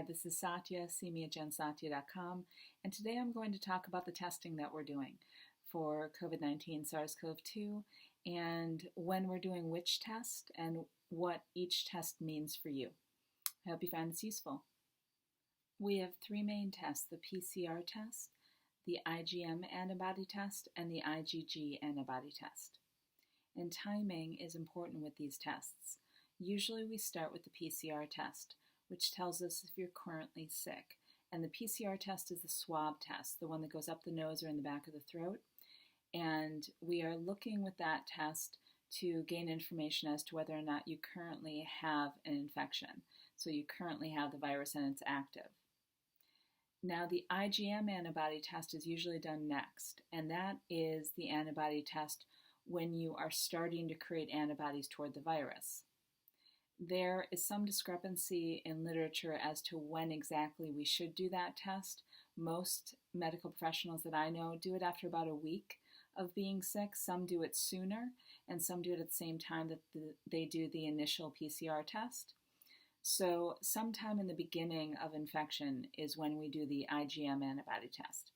Hi, this is Satya. See me at jensatya.com, and today I'm going to talk about the testing that we're doing for COVID-19 SARS-CoV-2 and when we're doing which test and what each test means for you. I hope you find this useful. We have three main tests: the PCR test, the IgM antibody test, and the IgG antibody test. And timing is important with these tests. Usually we start with the PCR test, which tells us if you're currently sick. And the PCR test is the swab test, the one that goes up the nose or in the back of the throat. And we are looking with that test to gain information as to whether or not you currently have an infection. So you currently have the virus and it's active. Now the IgM antibody test is usually done next, and that is the antibody test when you are starting to create antibodies toward the virus. There is some discrepancy in literature as to when exactly we should do that test. Most medical professionals that I know do it after about a week of being sick. Some do it sooner, and some do it at the same time that they do the initial PCR test. So sometime in the beginning of infection is when we do the IgM antibody test.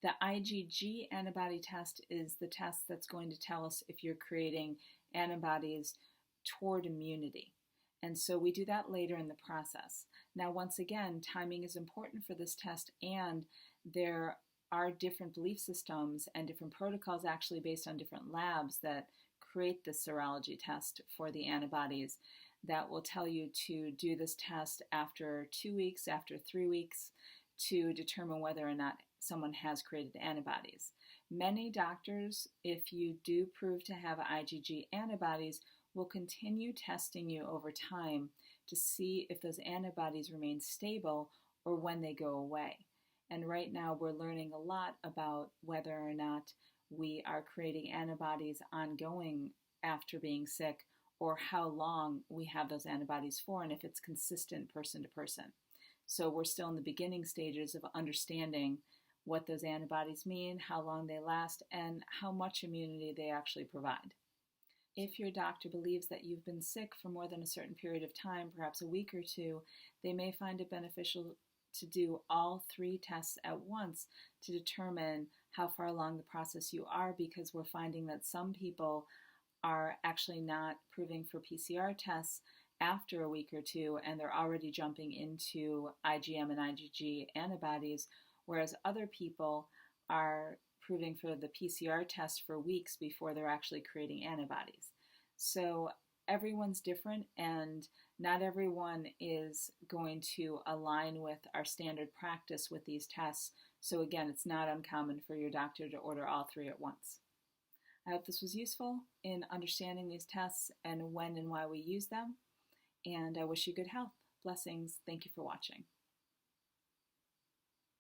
The IgG antibody test is the test that's going to tell us if you're creating antibodies toward immunity. And so we do that later in the process. Now, once again, timing is important for this test, and there are different belief systems and different protocols actually based on different labs that create the serology test for the antibodies that will tell you to do this test after 2 weeks, after 3 weeks, to determine whether or not someone has created antibodies. Many doctors, if you do prove to have IgG antibodies, will continue testing you over time to see if those antibodies remain stable or when they go away. And right now we're learning a lot about whether or not we are creating antibodies ongoing after being sick, or how long we have those antibodies for, and if it's consistent person to person. So we're still in the beginning stages of understanding what those antibodies mean, how long they last, and how much immunity they actually provide. If your doctor believes that you've been sick for more than a certain period of time, perhaps a week or two, they may find it beneficial to do all three tests at once to determine how far along the process you are, because we're finding that some people are actually not proving for PCR tests after a week or two, and they're already jumping into IgM and IgG antibodies, whereas other people are proving for the PCR test for weeks before they're actually creating antibodies. So everyone's different, and not everyone is going to align with our standard practice with these tests. So again, it's not uncommon for your doctor to order all three at once. I hope this was useful in understanding these tests and when and why we use them, and I wish you good health. Blessings. Thank you for watching.